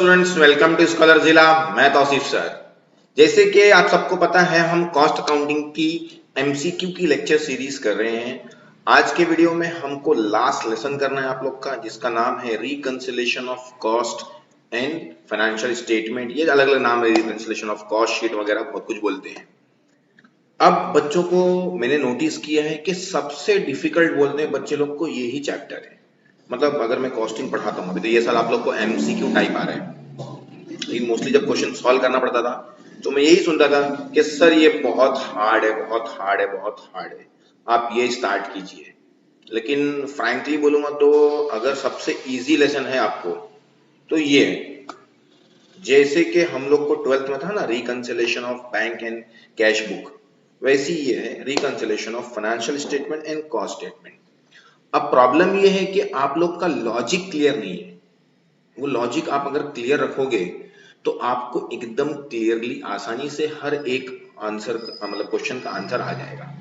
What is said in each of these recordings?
Students, welcome to scholar जिला। मैं Tausif sir. जैसे कि आप सबको पता है, हम कॉस्ट अकाउंटिंग की एमसीक्यू की लेक्चर सीरीज कर रहे हैं। आज के वीडियो में हमको लास्ट लेसन करना है आप लोग का, जिसका नाम है reconciliation of cost and financial statement. ये अलग अलग नाम है, रिकंसिलेशन ऑफ कॉस्ट शीट वगैरह बहुत कुछ बोलते हैं। अब बच्चों को मैंने नोटिस किया है कि सबसे डिफिकल्ट बोलते हैं बच्चे लोग को यही चैप्टर है। मतलब अगर मैं कॉस्टिंग पढ़ाता हूँ अभी, तो ये साल आप लोग को एमसीक्यू टाइप आ रहा है, लेकिन मोस्टली जब क्वेश्चन सॉल्व करना पड़ता था तो मैं यही सुनता था कि सर ये बहुत हार्ड है, बहुत हार्ड है, बहुत हार्ड है, आप ये स्टार्ट कीजिए। लेकिन फ्रैंकली बोलूंगा तो अगर सबसे इजी लेसन है आपको तो ये है। जैसे कि हम लोग को 12th में था ना, reconciliation of bank and cash book, वैसी ये है reconciliation of financial statement and cost statement. अब प्रॉब्लम ये है कि आप लोग का लॉजिक क्लियर नहीं है। वो लॉजिक आप अगर क्लियर रखोगे तो आपको एकदम क्लियरली आसानी से हर एक आंसर मतलब क्वेश्चन का आंसर आ जाएगा।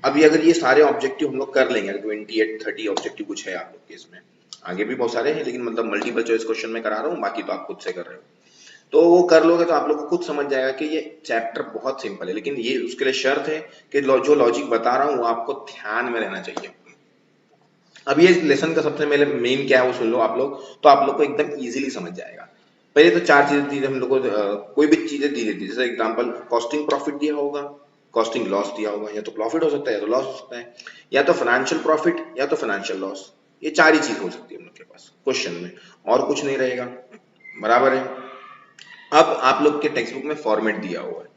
अभी अगर ये सारे ऑब्जेक्टिव हम लोग कर लेंगे, 28-30 ऑब्जेक्टिव कुछ है आप लोग के इसमें, आगे भी बहुत सारे हैं, लेकिन मतलब मल्टीपल चॉइस क्वेश्चन में करा रहा हूँ, बाकी तो आप खुद से कर रहे हो। तो वो कर लोगे तो आप लोग को खुद समझ जाएगा कि ये चैप्टर बहुत सिंपल है। लेकिन ये उसके लिए शर्त है कि जो लॉजिक बता रहा हूँ वो आपको ध्यान में रहना चाहिए। अब ये लेसन का सबसे पहले मेन क्या है वो सुन लो आप लोग, तो आप लोग को एकदम इजीली समझ जाएगा। पहले तो चार चीजें दी हम लोग को, कोई भी चीजें दी रहती है। जैसे एग्जांपल, कॉस्टिंग प्रॉफिट दिया होगा, कॉस्टिंग लॉस दिया होगा, या तो प्रॉफिट हो सकता है या तो लॉस हो सकता है, या तो फाइनेंशियल प्रॉफिट या तो फाइनेंशियल लॉस। ये चार ही चीज हो सकती है हम लोग के पास क्वेश्चन में, और कुछ नहीं रहेगा। बराबर है। अब आप लोग के टेक्स्ट बुक में फॉर्मेट दिया हुआ है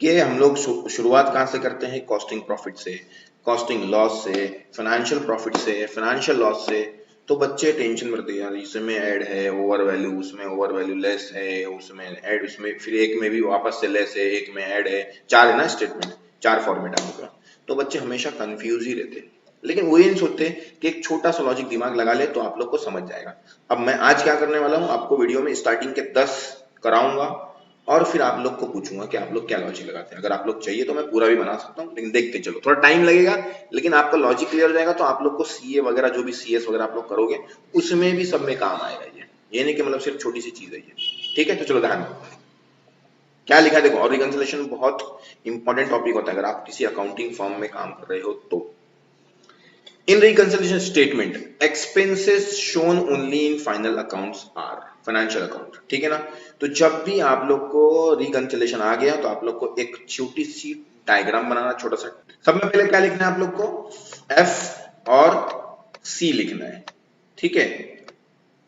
कि हम लोग शुरुआत कहाँ से करते हैं, कॉस्टिंग प्रॉफिट से, कॉस्टिंग लॉस से, फाइनेंशियल प्रॉफिट से, फाइनेंशियल लॉस से। तो बच्चे टेंशन में रहते हैं, यार इसमें ऐड है ओवर वैल्यू, उसमें ओवर वैल्यू लेस है, उसमें ऐड, उसमें फिर एक में भी वापस से लेस है, एक में ऐड है। चार है ना स्टेटमेंट, चार फॉर्मेट आपका। तो बच्चे हमेशा कंफ्यूज ही रहते हैं, लेकिन वो ये नहीं सोचते कि एक छोटा सा लॉजिक दिमाग लगा ले तो आप लोग को समझ जाएगा। अब मैं आज क्या करने वाला हूँ, आपको वीडियो में स्टार्टिंग के 10 कराऊंगा और फिर आप लोग को पूछूंगा कि आप लोग क्या लॉजिक लगाते हैं। अगर आप लोग चाहिए तो मैं पूरा भी बना सकता हूँ, लेकिन देखते चलो, थोड़ा टाइम लगेगा, लेकिन आपका लॉजिक क्लियर हो जाएगा तो आप लोग को सीए वगैरह जो भी सीएस वगैरह आप लोग करोगे उसमें भी सब में काम आएगा। ये नहीं कि मतलब सिर्फ छोटी सी चीज है ये। ठीक है, तो चलो ध्यान दो क्या लिखा है देखो। और रिकंसिलेशन बहुत इंपॉर्टेंट टॉपिक होता है अगर आप किसी अकाउंटिंग फर्म में काम कर रहे हो तो। In reconciliation statement, expenses shown only in final accounts are financial account। ठीक है ना। तो जब भी आप लोग को रिकंसिलेशन आ गया तो आप लोग को एक छोटी सी डायग्राम बनाना, छोटा सा। सब में पहले क्या लिखना है आप लोग को, एफ और सी लिखना है। ठीक है,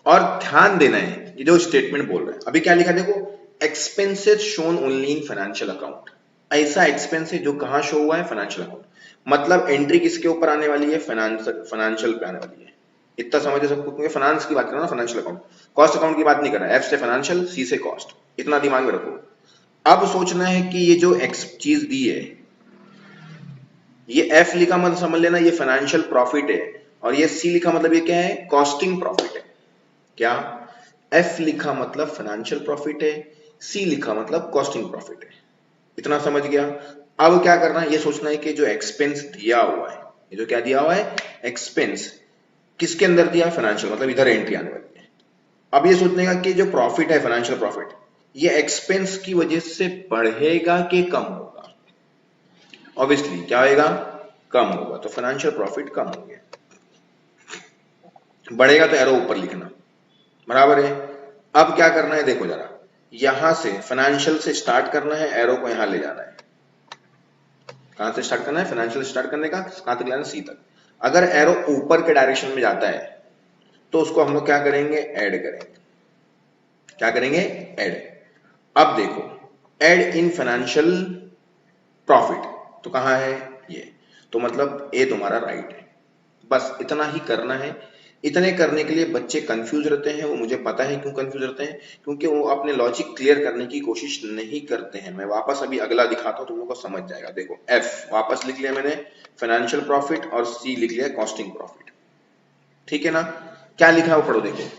और ध्यान देना है ये जो स्टेटमेंट बोल रहे हैं। अभी क्या लिखा देखो, expenses shown only in financial account. ऐसा एक्सपेंस है जो कहां शो हुआ है, फाइनेंशियल अकाउंट। मतलब एंट्री किसके ऊपर आने वाली है, फाइनेंशियल पे आने वाली है। इतना समझ सकते, क्योंकि फाइनेंस की बात कर रहा हूं, फाइनेंशियल अकाउंट। कॉस्ट अकाउंट की बात नहीं कर रहा है। एफ से फाइनेंशियल, सी से कॉस्ट, इतना दिमाग में रखो। अब सोचना है कि ये जो एक्स चीज दी है, ये एफ लिखा मतलब समझ लेना ये फाइनेंशियल प्रॉफिट है, और ये सी लिखा मतलब ये क्या है, कॉस्टिंग प्रॉफिट है। क्या, एफ लिखा मतलब फाइनेंशियल प्रॉफिट है, सी लिखा मतलब कॉस्टिंग प्रॉफिट है। इतना समझ गया। अब क्या करना है, ये सोचना है कि जो एक्सपेंस दिया हुआ है, ये जो क्या दिया हुआ है, एक्सपेंस, किसके अंदर दिया है, फाइनेंशियल, मतलब इधर एंट्री आने वाली है। अब ये सोचने का कि जो प्रॉफिट है, फाइनेंशियल प्रॉफिट, ये एक्सपेंस की वजह से बढ़ेगा कि कम होगा। ऑब्वियसली क्या होगा, कम होगा, तो फाइनेंशियल प्रॉफिट कम हो गया। बढ़ेगा तो एरो ऊपर लिखना। बराबर है। अब क्या करना है देखो जरा, यहां से फाइनेंशियल से स्टार्ट करना है, एरो को यहां ले जाना है। कहां से स्टार्ट करना है, फाइनेंशियल स्टार्ट करने का, कहां तक लाना, सी तक। अगर एरो ऊपर के डायरेक्शन में जाता है तो उसको हम लोग क्या करेंगे, ऐड करेंगे। क्या करेंगे, ऐड। अब देखो, ऐड इन फाइनेंशियल प्रॉफिट, तो कहां है ये, तो मतलब ए तुम्हारा राइट है। बस इतना ही करना है। इतने करने के लिए बच्चे कंफ्यूज रहते हैं, वो मुझे पता है क्यों कंफ्यूज रहते हैं, क्योंकि वो अपने लॉजिक क्लियर करने की कोशिश नहीं करते हैं। मैं वापस अभी अगला दिखाता हूं, तुम लोग को समझ जाएगा। देखो, एफ वापस लिख लिया मैंने फाइनेंशियल प्रॉफिट, और सी लिख लिया कॉस्टिंग प्रॉफिट। ठीक है ना। क्या लिखा है वो पढ़ो देखो,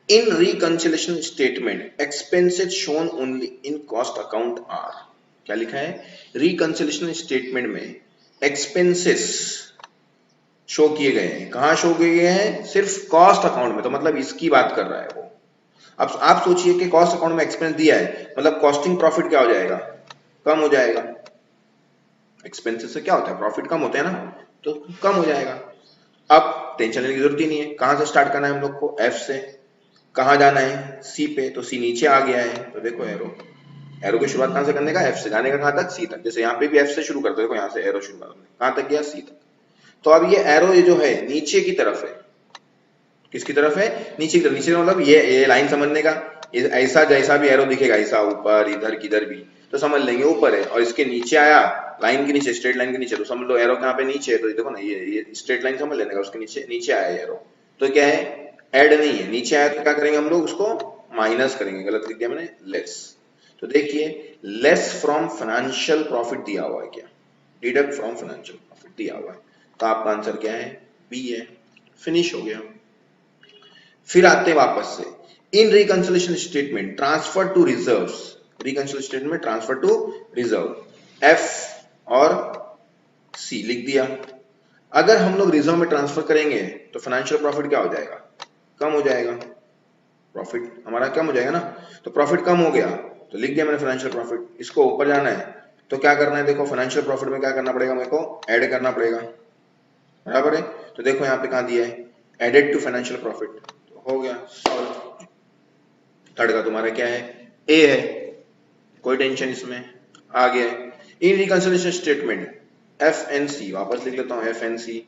in reconciliation statement expenses shown only in cost account are. क्या लिखा है, रिकंसिलेशन स्टेटमेंट में एक्सपेंसेस शो किए गए हैं। कहां शो किए गए हैं, सिर्फ कॉस्ट अकाउंट में, तो मतलब इसकी बात कर रहा है वो। अब आप सोचिए कि कॉस्ट अकाउंट में एक्सपेंस दिया है, मतलब कॉस्टिंग प्रॉफिट क्या हो जाएगा, कम हो जाएगा। एक्सपेंसेस से क्या होता है, प्रॉफिट कम होते हैं ना, तो कम हो जाएगा। अब टेंशन लेने की जरूरत ही नहीं है। कहां से स्टार्ट करना है हम लोग को, एफ से। कहां जाना है, सी पे, तो सी नीचे आ गया है, तो देखो एरो, एरो की शुरुआत कहां से करने का, एफ से, जाने का कहां तक, सी तक। जैसे यहाँ पे भी एफ से शुरू करते हो, देखो यहाँ से एरो शुरू करते कहां तक गया, सी तक। तो अब ये एरो ये जो है नीचे की तरफ है, किसकी तरफ है, नीचे की तरफ। नीचे मतलब ये लाइन समझने का, ऐसा जैसा भी एरो दिखेगा, ऐसा ऊपर इधर किधर भी, तो समझ लेंगे ऊपर है। और इसके नीचे आया, लाइन के नीचे, स्ट्रेट लाइन के नीचे, तो समझ लो एरो कहाँ पे, नीचे है। तो देखो ना, ये स्ट्रेट लाइन समझ लेने का, उसके नीचे नीचे आया एरो, तो क्या है, ऐड नहीं है, नीचे आया तो क्या करेंगे हम लोग, उसको माइनस करेंगे। गलत लिख दिया मैंने, लेस। तो देखिए, लेस फ्रॉम फाइनेंशियल प्रॉफिट दिया हुआ है क्या, डिडक्ट फ्रॉम फाइनेंशियल प्रॉफिट दिया हुआ है, तो आपका आंसर क्या है, बी है। फिनिश हो गया। फिर आते वापस से, in reconciliation statement transfer to reserves, reconciliation statement में ट्रांसफर टू रिजर्व, एफ और सी लिख दिया। अगर हम लोग रिजर्व में ट्रांसफर करेंगे तो फाइनेंशियल प्रॉफिट क्या हो जाएगा, कम हो जाएगा, प्रॉफिट हमारा कम हो जाएगा ना। तो प्रॉफिट कम हो गया तो लिख दिया मैंने फाइनेंशियल प्रॉफिट। इसको ऊपर जाना है तो क्या करना है, देखो फाइनेंशियल प्रॉफिट में क्या करना पड़ेगा, मेरे को ऐड करना पड़ेगा, बराबर है। तो देखो यहाँ पे कहाँ दिया है, एडेड टू फाइनेंशियल प्रॉफिट, तो हो गया सॉल्व। थर्ड का तुम्हारा क्या है, ए है, कोई टेंशन इसमें, आ गया। In reconciliation statement F n C, वापस लिख लेता हूं, एफ एन सी,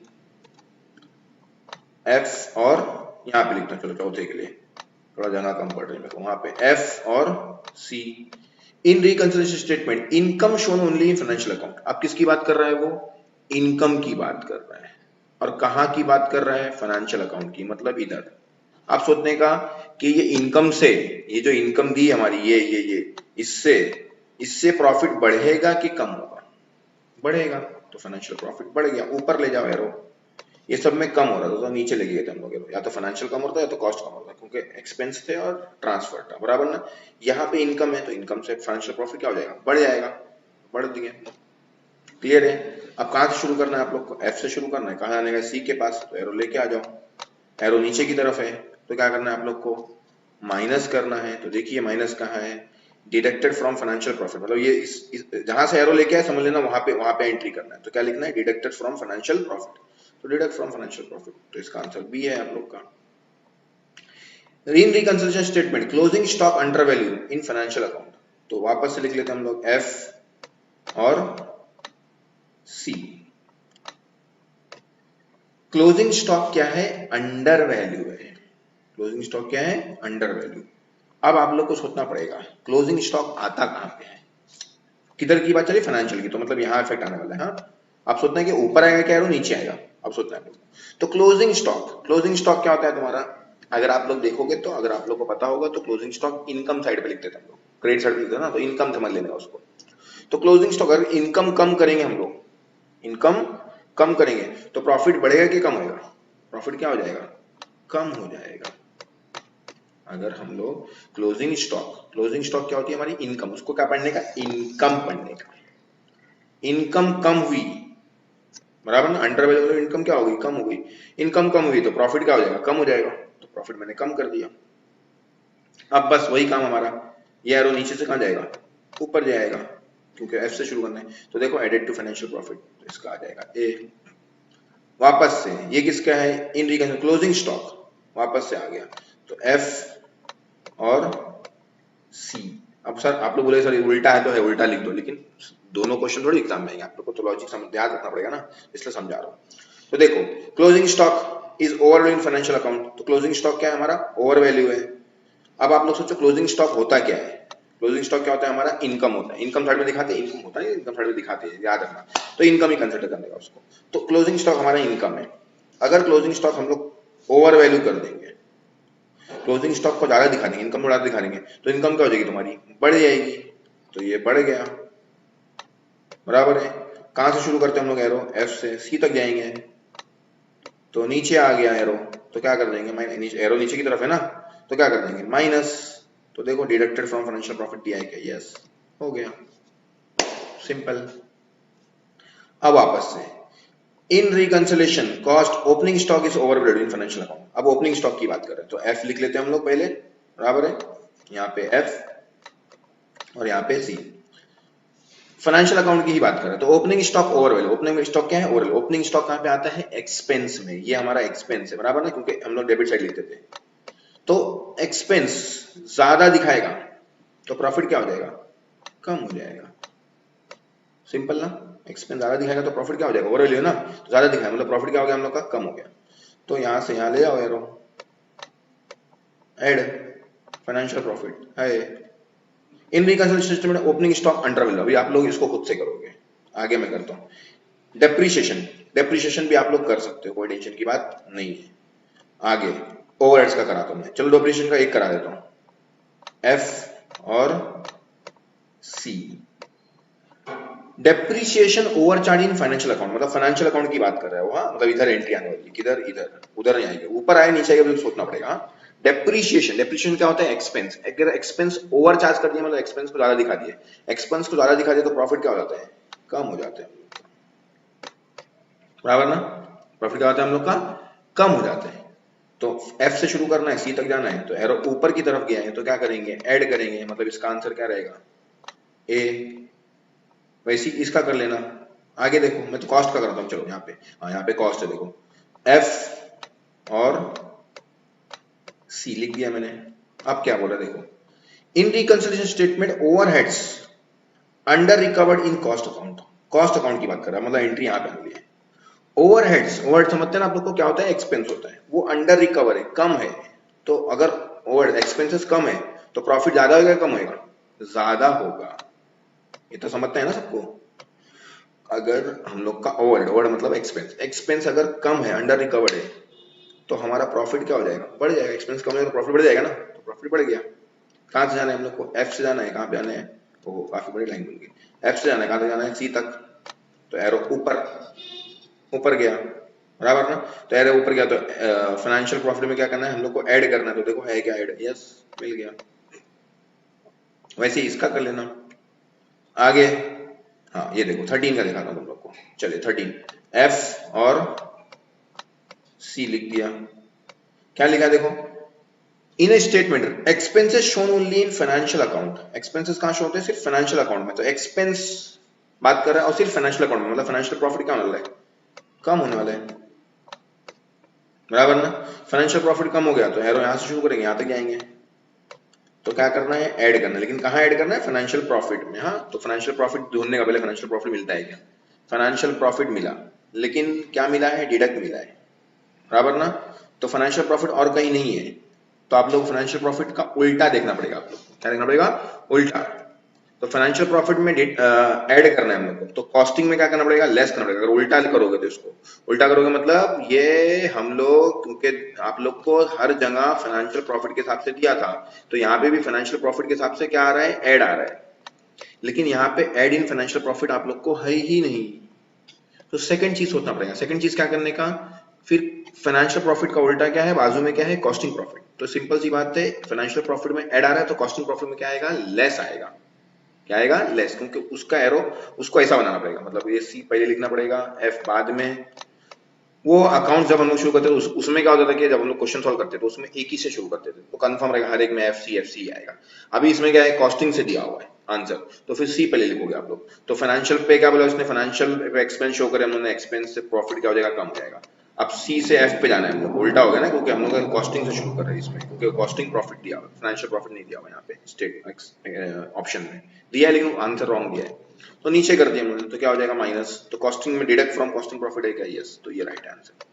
एफ और यहां पे लिखता हूं, चलो चौथे के लिए थोड़ा जगह कम पड़ रही है मेरे को, वहां पे एफ और C. In reconciliation statement income shown only in financial account. अब किसकी बात कर रहा है वो, इनकम की बात कर रहा है। और कहां की बात कर रहा है, फाइनेंशियल अकाउंट की, मतलब इधर। आप सोचने का कि ये इनकम से, ये जो इनकम दी हमारी, ये इससे इससे प्रॉफिट बढ़ेगा कि कम होगा, बढ़ेगा, तो फाइनेंशियल प्रॉफिट बढ़ गया। ऊपर ले जाओ एरो, ये सब में कम हो रहा था तो नीचे ले गए थे हम लोग, या तो फाइनेंशियल कम होता है या तो कॉस्ट कम होता है, क्योंकि एक्सपेंस थे और ट्रांसफर था, बराबर ना। यहाँ पे इनकम है तो इनकम से फाइनेंशियल प्रॉफिट क्या हो जाएगा, बढ़ जाएगा, बढ़ दिए। क्लियर है। अब कहां से शुरू करना है आप लोग को, एफ से शुरू करना है। कहां जाने का, सी के पास, तो एरो लेके आ जाओ, एरो नीचे की तरफ है, तो क्या करना है आप लोग को, माइनस करना है। तो देखिए माइनस कहाँ है, डिडक्टेड फ्रॉम फाइनेंशियल प्रॉफिट, मतलब ये इस जहां से एरो लेके आए समझ लेना, वहां पे एंट्री करना है। तो क्या लिखना है, डिडक्टेड फ्रॉम फाइनेंशियल प्रॉफिट, तो डिडक्ट फ्रॉम फाइनेंशियल प्रॉफिट, तो इसका आंसर बी है आप लोग का। In reconciliation statement closing stock under value in financial account, तो वापस से लिख लेते हैं हम लोग, एफ और सी। क्लोजिंग स्टॉक क्या है, अंडर वैल्यू है, क्लोजिंग स्टॉक क्या है, अंडर वैल्यू। अब आप लोग को सोचना पड़ेगा क्लोजिंग स्टॉक आता कहां पे है, किधर की बात चली, फाइनेंशियल की, तो मतलब यहां इफेक्ट आने वाला है। हाँ, आप सोचते हैं कि ऊपर आएगा क्या, नीचे आएगा, अब सोचना है। तो क्लोजिंग स्टॉक, क्लोजिंग स्टॉक क्या होता है तुम्हारा, अगर आप लोग देखोगे तो, अगर आप लोग को पता होगा तो क्लोजिंग स्टॉक इनकम साइड पे लिखते थे हम लोग, क्रेडिट साइड पे लिखते थे ना, तो इनकम समझ लेना उसको। तो क्लोजिंग स्टॉक, अगर इनकम कम करेंगे हम लोग, इनकम कम करेंगे तो प्रॉफिट बढ़ेगा कि कम होगा, प्रॉफिट क्या हो जाएगा, कम हो जाएगा। अगर हम लोग क्लोजिंग स्टॉक, क्लोजिंग स्टॉक क्या होती है हमारी, इनकम, उसको क्या पढ़ने का, इनकम पढ़ने का। इनकम कम हुई, बराबर ना, अंडर वैल्यू इनकम क्या होगी, कम हो गई। इनकम कम हुई तो प्रॉफिट क्या हो जाएगा, कम हो जाएगा, तो प्रॉफिट मैंने कम कर दिया। अब बस वही काम हमारा, ये एरो नीचे से कहां जाएगा, ऊपर जाएगा, क्योंकि एफ से शुरू करना है। तो देखो एडेड टू फाइनेंशियल प्रॉफिट, तो इसका आ जाएगा ए। वापस से ये किसका है, इन रिकंसिलिएशन क्लोजिंग स्टॉक, वापस से आ गया, तो एफ और सी। अब सर आप लोग बोले सर उल्टा है, तो है, उल्टा लिख दो, लेकिन दोनों क्वेश्चन थोड़ी एग्जाम में आएंगे, आप लोग को तो लॉजिक समझ याद रखना पड़ेगा ना, इसलिए समझा रहा हूं। तो देखो closing stock is over in financial account, तो क्लोजिंग स्टॉक क्या है हमारा, ओवर वैल्यू है। अब आप लोग सोचो क्लोजिंग स्टॉक होता क्या है, क्लोजिंग स्टॉक क्या होता है हमारा, इनकम होता है, इनकम साइड में दिखाते हैं, इनकम होता है, इनकम साइड में दिखाते हैं, याद रखना। तो इनकम ही कंसिडर करने का उसको। तो क्लोजिंग स्टॉक हमारा इनकम है। अगर क्लोजिंग स्टॉक हम लोग ओवर वैल्यू कर देंगे, क्लोजिंग स्टॉक को ज्यादा दिखा देंगे, इनकम को ज्यादा दिखा देंगे, तो इनकम क्या हो जाएगी तुम्हारी, बढ़ जाएगी। तो ये बढ़ गया, बराबर है। कहां से शुरू करते हैं हम लोग एरो, एफ से सी तक जाएंगे, तो नीचे आ गया एरो, तो क्या कर देंगे, एरो नीचे की तरफ है ना, तो क्या कर देंगे, माइनस। तो देखो डिडक्टेड फ्रॉम फाइनेंशियल प्रॉफिट दिया है क्या, यस, हो गया, सिंपल। अब वापस से, in reconciliation cost opening stock is overvalued in financial account. अब ओपनिंग स्टॉक की बात करें तो एफ लिख लेते हैं हम लोग पहले, बराबर है, यहाँ पे एफ और यहाँ पे सी। फाइनेंशियल अकाउंट की ही बात करें तो ओपनिंग स्टॉक ओवरवेल, ओपनिंग स्टॉक क्या है, ओवरवेल। ओपनिंग स्टॉक कहाँ पे आता है, एक्सपेंस में, ये हमारा एक्सपेंस है, बराबर ना, क्योंकि हम लोग डेबिट साइड लिखते थे। तो एक्सपेंस ज्यादा दिखाएगा तो प्रॉफिट क्या हो जाएगा, कम हो जाएगा। सिंपल ना, एक्सपेंस ज्यादा दिखाएगा तो प्रॉफिट क्या हो जाएगा, ओवरवेल है ना, तो ज्यादा दिखाएगा मतलब प्रॉफिट क्या हो गया हम लोग का, कम हो गया। तो यहां से यहां ले जाओ एरो, ऐड फाइनेंशियल प्रॉफिट है। इन रिकंसिलिएशन स्टेटमेंट ओपनिंग स्टॉक अंडरवेल, अभी आप लोग इसको खुद से करोगे, आगे मैं करता हूँ। डेप्रीशिएशन, डेप्रीशिएशन भी आप लोग कर सकते हो, कोई टेंशन की बात नहीं है। आगे ओवरहेड्स का कराता हूं मैं, चलो डेप्रीशिएशन का एक करा देता हूं, एफ और C. Depreciation overcharge in financial account, मतलब फाइनेंशियल अकाउंट की बात कर रहा है वो, हाँ मतलब इधर एंट्री आने वाली, किधर, इधर, उधर नहीं आएगी, ऊपर आए नीचे आएगा तो सोचना पड़ेगा। डेप्रीशिएशन, डेप्रीशिएशन क्या होता है, एक्सपेंस। अगर एक्सपेंस ओवर चार्ज कर दिया मतलब एक्सपेंस को ज्यादा दिखा दिया, एक्सपेंस को ज्यादा दिखा दिया तो प्रॉफिट क्या हो जाता है, कम हो जाता है, बराबर ना। प्रॉफिट क्या होता है हम लोग का, कम हो जाता है। तो एफ से शुरू करना है, सी तक जाना है, तो एरो ऊपर की तरफ गया है तो क्या करेंगे, ऐड करेंगे, मतलब इसका आंसर क्या रहेगा, ए। वैसे ही इसका कर लेना। आगे देखो, मैं तो कॉस्ट का करता हूँ, चलो यहाँ पे, हाँ यहाँ पे कॉस्ट है, देखो एफ और सी लिख दिया मैंने। अब क्या बोला देखो, in reconciliation statement overheads under recovered in cost account, cost account की बात कर रहा है, मतलब एंट्री यहाँ पे आ गई है। ओवरहेड्स, ओवरहेड समझते हैं ना आप लोग को, क्या होता है, एक्सपेंस होता है, वो अंडर रिकवर है, कम है। तो अगर ओवर एक्सपेंसेस कम है तो प्रॉफिट ज्यादा होगा, कम होगा, ज्यादा होगा। ये तो समझते हैं ना सबको। अगर हम लोग का ओवरहेड, ओवरहेड मतलब एक्सपेंस, एक्सपेंस अगर कम है, अंडर रिकवर्ड है, तो हमारा प्रॉफिट क्या हो जाएगा, बढ़ जाएगा। एक्सपेंस कम है तो प्रॉफिट बढ़ जाएगा ना, तो प्रॉफिट बढ़ गया। कहां से जाना है हम लोग को, एफ से जाना है, कहां पे जाना है, वो काफी बड़ी लाइन बन गई, एफ से जाना है, कहां तक जाना है, सी तक। तो एरो ऊपर, ऊपर गया, बराबर ना। तो एरो ऊपर गया तो फाइनेंशियल प्रॉफिट में क्या करना है हम लोग को, ऐड करना है। तो देखो है क्या, ऐड, यस मिल गया। वैसे इसका कर लेना आगे। हाँ ये देखो 13 का दिखाता हूँ तुम लोग को, चलिए 13, एफ और सी लिख दिया। क्या लिखा देखो, in statement expenses shown only in financial account, expenses कहां शो होते हैं, सिर्फ फाइनेंशियल अकाउंट में। तो एक्सपेंस बात कर रहा है और सिर्फ फाइनेंशियल अकाउंट में, मतलब फाइनेंशियल प्रॉफिट क्या होने वाला है, कम होने वाला है, बराबर ना। फाइनेंशियल प्रॉफिट कम हो गया तो एरो यहां से शुरू करेंगे, यहां तक जाएंगे। तो क्या करना है, ऐड करना है, लेकिन कहां ऐड करना है, फाइनेंशियल प्रॉफिट में। हाँ तो फाइनेंशियल प्रॉफिट ढूंढने का पहले फाइनेंशियल प्रॉफिट मिलता है क्या, फाइनेंशियल प्रॉफिट मिला, लेकिन क्या मिला है, डिडक्ट मिला है, बराबर ना। तो फाइनेंशियल प्रॉफिट और कहीं नहीं है, तो आप लोग फाइनेंशियल प्रॉफिट का उल्टा देखना पड़ेगा, आप लोग क्या देखना पड़ेगा, उल्टा। तो फाइनेंशियल प्रॉफिट में ऐड करना है हम लोग को, तो कॉस्टिंग में क्या करना पड़ेगा, लेस करना पड़ेगा। अगर उल्टा करोगे तो इसको उल्टा करोगे मतलब ये हम लोग, क्योंकि आप लोग को हर जगह फाइनेंशियल प्रॉफिट के हिसाब से दिया था, तो यहाँ पे भी फाइनेंशियल प्रॉफिट के हिसाब से क्या आ रहा है, ऐड आ रहा है। लेकिन यहाँ पे ऐड इन फाइनेंशियल प्रॉफिट आप लोग को है ही नहीं, तो सेकंड चीज सोचना पड़ेगा। सेकंड चीज क्या करने का, फिर फाइनेंशियल प्रॉफिट का उल्टा क्या है, बाजू में क्या है, कॉस्टिंग प्रॉफिट। तो सिंपल सी बात है, फाइनेंशियल प्रॉफिट में ऐड आ रहा है तो कॉस्टिंग प्रॉफिट में क्या आएगा, लेस आएगा। क्या आएगा, लेस, क्योंकि उसका एरो उसको ऐसा बनाना पड़ेगा, मतलब ये सी पहले लिखना पड़ेगा, एफ बाद में। वो अकाउंट जब हम लोग शुरू करते थे उसमें क्या होता था कि जब हम लोग क्वेश्चन सॉल्व करते थे तो उसमें एक ही से शुरू करते थे, तो कंफर्म रहेगा हर एक में एफ सी आएगा। अभी इसमें क्या है, कॉस्टिंग से दिया हुआ है आंसर, तो फिर सी पहले लिखोगे आप लोग। तो फाइनेंशियल पे क्या बोला उसने, फाइनेंशियल एक्सपेंस शो करे हमने, एक्सपेंस से प्रॉफिट क्या हो जाएगा, कम हो जाएगा। अब सी से एफ पे जाना है हम लोग, उल्टा हो गया ना, क्योंकि हम लोग कॉस्टिंग से शुरू कर रहे हैं इसमें, क्योंकि कॉस्टिंग प्रॉफिट दिया हुआ, फाइनेंशियल प्रॉफिट नहीं दिया हुआ यहाँ पे स्टेट ऑप्शन में दिया है, लेकिन आंसर रॉन्ग दिया है। तो नीचे कर दिया हमने, तो क्या हो जाएगा, माइनस। तो कॉस्टिंग में डिडक्ट फ्रॉम कॉस्टिंग प्रॉफिट है क्या, यस, तो ये राइट आंसर।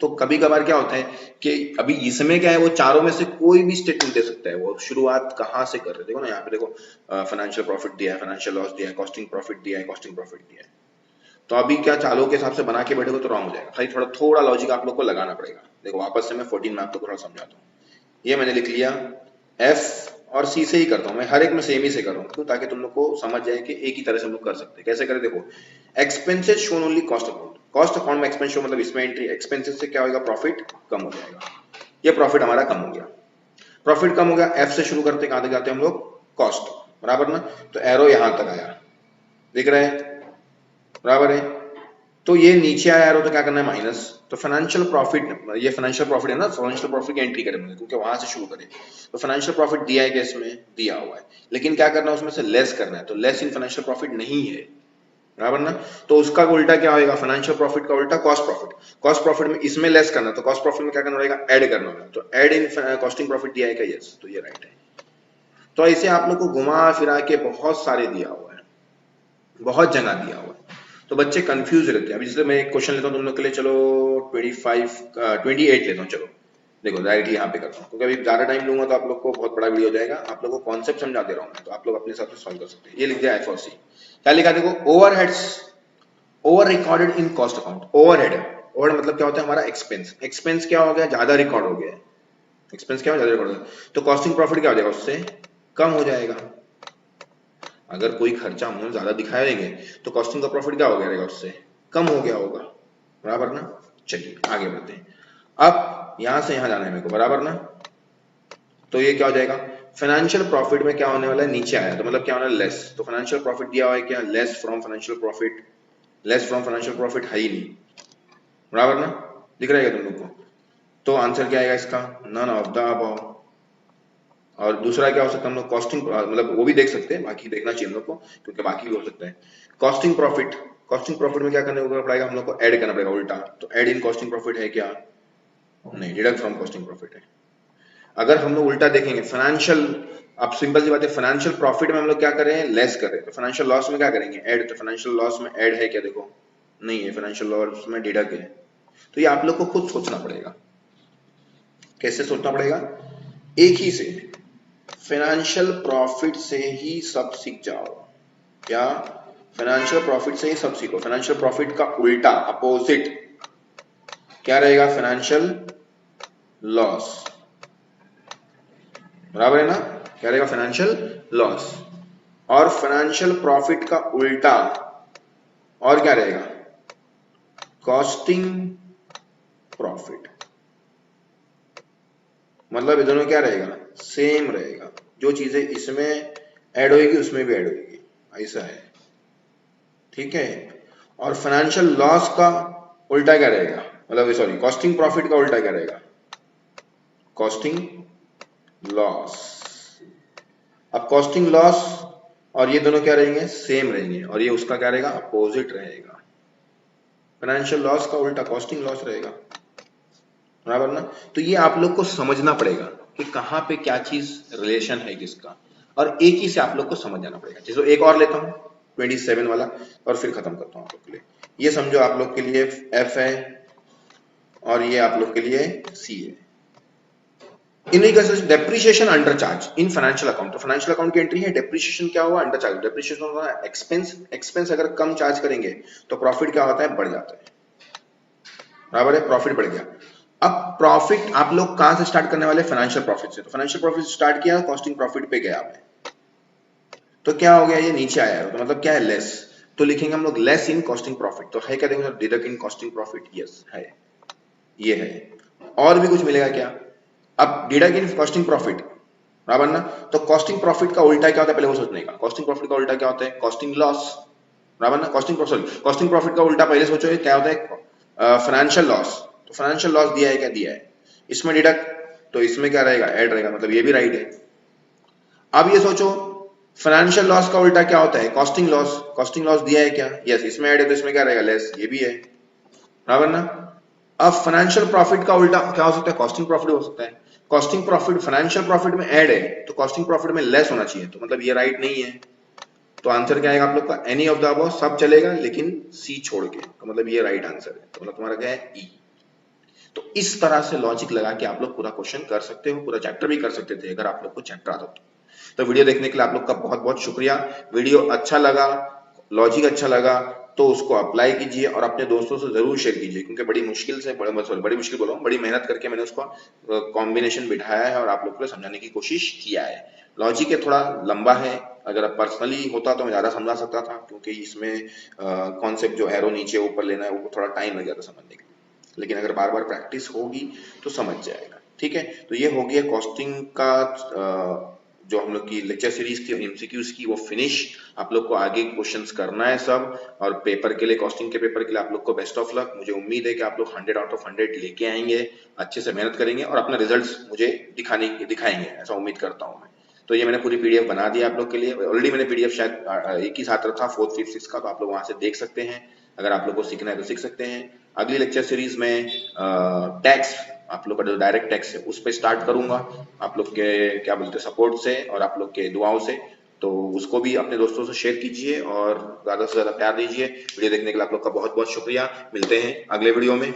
तो कभी कभार क्या होता है कि अभी इसमें क्या है, वो चारों में से कोई भी स्टेटमेंट दे सकता है, वो शुरुआत कहां से कर रहे, देखो ना यहाँ पे देखो, फाइनेंशियल प्रॉफिट दिया है, फाइनेंशियल लॉस दिया है, कॉस्टिंग प्रॉफिट दिया है, कॉस्टिंग प्रॉफिट दिया है। तो अभी क्या चालों के हिसाब से बना के बैठेगा तो रॉन्ग हो जाएगा, खाली थोड़ा थोड़ा लॉजिक आप लोग को लगाना पड़ेगा। देखो वापस से मैं 14 में आपको थोड़ा समझाता हूँ। ये मैंने लिख लिया, एफ और सी से ही करता हूँ मैं, हर एक में सेम ही से कर रहा हूँ, क्यों, ताकि तुम लोग को समझ जाए कि एक ही तरह से हम लोग कर सकते हैं। कैसे करें देखो, expenses shown only cost account, cost account में एक्सपेंस शो मतलब इसमें एंट्री, एक्सपेंसेस से क्या होगा, प्रॉफिट कम हो जाएगा। ये प्रॉफिट हमारा कम हो गया, प्रॉफिट कम हो गया, एफ से शुरू करते कहां तक जाते हैं हम लोग, कॉस्ट, बराबर ना। तो एरो यहां तक आया, दिख रहा है, बराबर है। तो ये नीचे आया तो क्या करना है माइनस, तो फाइनेंशियल प्रॉफिट, ये फाइनेंशियल प्रॉफिट है ना, फाइनेंशियल प्रॉफिट की एंट्री करेंगे क्योंकि वहां से शुरू करें। तो फाइनेंशियल प्रॉफिट दिया है कि इसमें दिया हुआ है, लेकिन क्या करना है उसमें से लेस करना है, तो लेस इन फाइनेंशियल प्रॉफिट नहीं है, बराबर ना। तो उसका उल्टा क्या होगा, फाइनेंशियल प्रॉफिट का उल्टा कॉस्ट प्रॉफिट। कॉस्ट प्रॉफिट में इसमें लेस करना, तो कॉस्ट प्रॉफिट में क्या करना पड़ेगा, ऐड करना होगा, तो ऐड इन कॉस्टिंग प्रॉफिट दिया है क्या, यस, तो ये राइट है। तो ऐसे आप लोग को घुमा फिरा के बहुत सारे दिया हुआ है, बहुत जगह दिया हुआ है, तो बच्चे कंफ्यूज रहते हैं। अभी जैसे मैं एक क्वेश्चन लेता हूँ तुम लोग के लिए, चलो 28 लेता हूँ, चलो देखो डायरेक्टली यहाँ पे करता हूँ, क्योंकि अभी ज्यादा टाइम लूंगा तो आप लोग को बहुत बड़ा वीडियो हो जाएगा, आप लोग को कॉन्सेप्ट समझा दे रहा हूँ, तो आप लोग अपने हिसाब से सॉल्व कर सकते हैं। ये लिख दिया एफ और सी, क्या लिखा देखो, overheads over recorded in cost account. Overhead, over मतलब क्या होता है हमारा एक्सपेंस, एक्सपेंस क्या हो गया, ज्यादा रिकॉर्ड हो गया, एक्सपेंस क्या हो ज्यादा रिकॉर्ड हो गया, तो कॉस्टिंग प्रॉफिट क्या हो जाएगा, उससे कम हो जाएगा। अगर कोई खर्चा हम ज्यादा दिखा देंगे तो कॉस्टिंग का प्रॉफिट क्या हो गया रहेगा, उससे कम हो गया होगा, बराबर ना। चलिए आगे बढ़ते हैं, अब यहां से यहां जाना है मेरे को, बराबर ना। तो ये क्या हो जाएगा, फाइनेंशियल प्रॉफिट में क्या होने वाला है, नीचे आया तो मतलब क्या होना है, लेस, तो फाइनेंशियल प्रॉफिट दिया हुआ है क्या, less from financial profit, less from financial profit है ही नहीं, बराबर ना, दिख रहा है तुम लोग को। तो आंसर क्या आएगा इसका, नन ऑफ द अबव। और दूसरा क्या हो सकता है, हम लोग कॉस्टिंग मतलब वो भी देख सकते हैं, बाकी देखना चाहिए हम लोग को, क्योंकि बाकी भी हो सकता है। कॉस्टिंग प्रॉफिट, कॉस्टिंग प्रॉफिट में क्या करने को पड़ेगा, हम लोग को ऐड करना पड़ेगा उल्टा, तो ऐड इन कॉस्टिंग प्रॉफिट है क्या, नहीं, डिडक्ट फ्रॉम कॉस्टिंग प्रॉफिट है। अगर हम लोग उल्टा देखेंगे, फाइनेंशियल, अब सिंपल सी बात है, फाइनेंशियल प्रॉफिट में हम लोग क्या करें, लेस करें, तो फाइनेंशियल लॉस में क्या करेंगे, ऐड, तो फाइनेंशियल लॉस में ऐड है क्या, देखो नहीं है, फाइनेंशियल लॉस में डिडक्ट है। तो ये आप लोग को खुद सोचना पड़ेगा, कैसे सोचना पड़ेगा, एक ही से फाइनेंशियल प्रॉफिट से ही सब सीख जाओ, क्या, फाइनेंशियल प्रॉफिट से ही सब सीखो। फाइनेंशियल प्रॉफिट का उल्टा अपोजिट क्या रहेगा, फाइनेंशियल लॉस, बराबर है ना, क्या रहेगा, फाइनेंशियल लॉस। और फाइनेंशियल प्रॉफिट का उल्टा और क्या रहेगा, कॉस्टिंग प्रॉफिट। मतलब ये दोनों क्या रहेगा, सेम रहेगा, जो चीजें इसमें ऐड होगी उसमें भी ऐड होगी, ऐसा है, ठीक है। और फाइनेंशियल लॉस का उल्टा क्या रहेगा, मतलब सॉरी, कॉस्टिंग प्रॉफिट का उल्टा क्या रहेगा, कॉस्टिंग लॉस। अब कॉस्टिंग लॉस और ये दोनों क्या रहेंगे, सेम रहेंगे, और ये उसका क्या रहेगा, अपोजिट रहेगा। फाइनेंशियल लॉस का उल्टा कॉस्टिंग लॉस रहेगा, बराबर ना। तो ये आप लोग को समझना पड़ेगा कि कहां पे क्या चीज रिलेशन है किसका, और एक ही से आप लोग को समझ जाना पड़ेगा। जैसे एक और लेता हूं 27 वाला, और फिर खत्म करता हूं आप लोग के लिए। ये समझो आप लोग के लिए एफ है, और ये आप लोग के लिए सी है। In depreciation under charge in financial account, तो फाइनेंशियल अकाउंट की एंट्री है, डेप्रिसिएशन क्या हुआ, अंडर चार्ज। डेप्रिसिएशन होता है एक्सपेंस, एक्सपेंस अगर कम चार्ज करेंगे तो प्रॉफिट क्या होता है, बढ़ जाता है, बराबर है, प्रॉफिट बढ़ गया। अब प्रॉफिट आप लोग कहां से स्टार्ट करने वाले, फाइनेंशियल प्रॉफिट से, तो फाइनेंशियल प्रॉफिट स्टार्ट किया, कॉस्टिंग प्रॉफिट पे गया मैं, तो क्या हो गया, ये नीचे आया है, तो मतलब क्या है, लेस। तो लिखेंगे हम लोग लेस इन कॉस्टिंग प्रॉफिट, तो है क्या, देखो deduct in costing profit, yes है, ये है। और भी कुछ मिलेगा क्या, अब डिडक्ट इन कॉस्टिंग प्रॉफिट, बराबर ना। तो कॉस्टिंग प्रॉफिट का उल्टा क्या होता है, पहले वो सोचने का, कॉस्टिंग प्रॉफिट का उल्टा क्या होता है, कॉस्टिंग लॉस, बराबर ना। कॉस्टिंग प्रॉफिट का उल्टा पहले सोचो क्या होता है, फाइनेंशियल लॉस। तो फाइनेंशियल लॉस दिया है क्या, दिया है, इसमें डिडक्ट, तो इसमें क्या रहेगा, ऐड रहेगा, मतलब ये भी राइट है। अब ये सोचो फाइनेंशियल लॉस का उल्टा क्या होता है, कॉस्टिंग लॉस, कॉस्टिंग लॉस दिया है क्या, यस, इसमें ऐड है, तो इसमें क्या रहेगा, लेस, ये भी है, बराबर ना। अब फाइनेंशियल प्रॉफिट का उल्टा क्या हो सकता है, कॉस्टिंग प्रॉफिट हो सकता है। कॉस्टिंग प्रॉफिट फाइनेंशियल प्रॉफिट में ऐड है, तो कॉस्टिंग प्रॉफिट में लेस होना चाहिए, तो मतलब ये राइट नहीं है। तो आंसर क्या आएगा आप लोग का, एनी ऑफ द अबव, सब चलेगा लेकिन सी छोड़ के, तो मतलब ये राइट आंसर है, तो मतलब तुम्हारा क्या है, ई। तो इस तरह से लॉजिक लगा के आप लोग पूरा क्वेश्चन कर सकते हो, पूरा चैप्टर भी कर सकते थे अगर आप लोग को चैप्टर आता तो वीडियो देखने के लिए आप लोग का बहुत बहुत शुक्रिया। वीडियो अच्छा लगा, लॉजिक अच्छा लगा तो उसको अप्लाई कीजिए और अपने दोस्तों से जरूर शेयर कीजिए, क्योंकि बड़ी मुश्किल से बड़ी मुश्किल बोल रहा हूँ, बड़ी मेहनत करके मैंने उसको कॉम्बिनेशन बिठाया है और आप लोग को समझाने की कोशिश किया है। लॉजिक ये थोड़ा लंबा है, अगर पर्सनली होता तो मैं ज्यादा समझा सकता था, क्योंकि इसमें कॉन्सेप्ट जो एरो नीचे ऊपर लेना है वो थोड़ा टाइम लग जाता समझने के लिए, लेकिन अगर बार बार प्रैक्टिस होगी तो समझ जाएगा, ठीक है। तो ये हो गया कॉस्टिंग का जो हम लोग की लेक्चर सीरीज की एमसीक्यूज की वो फिनिश। आप लोग को आगे क्वेश्चंस करना है सब, और पेपर के लिए, कॉस्टिंग के पेपर के लिए आप लोग को बेस्ट ऑफ लक। मुझे उम्मीद है कि आप लोग 100 आउट ऑफ 100 लेके आएंगे, अच्छे से मेहनत करेंगे और अपना रिजल्ट्स मुझे दिखाएंगे, ऐसा उम्मीद करता हूँ मैं। तो ये मैंने पूरी पीडीएफ बना दिया आप लोग के लिए। ऑलरेडी मैंने पीडीएफ शायद एक ही साथ रखा 4th 5th 6th का, तो आप लोग वहां से देख सकते हैं। अगर आप लोग को सीखना है तो सीख सकते हैं। अगली लेक्चर सीरीज में टैक्स, आप लोग का जो डायरेक्ट टैक्स है उस पर स्टार्ट करूंगा, आप लोग के क्या बोलते हैं सपोर्ट से और आप लोग के दुआओं से। तो उसको भी अपने दोस्तों से शेयर कीजिए और ज्यादा से ज्यादा प्यार दीजिए। वीडियो देखने के लिए आप लोग का बहुत बहुत शुक्रिया। मिलते हैं अगले वीडियो में।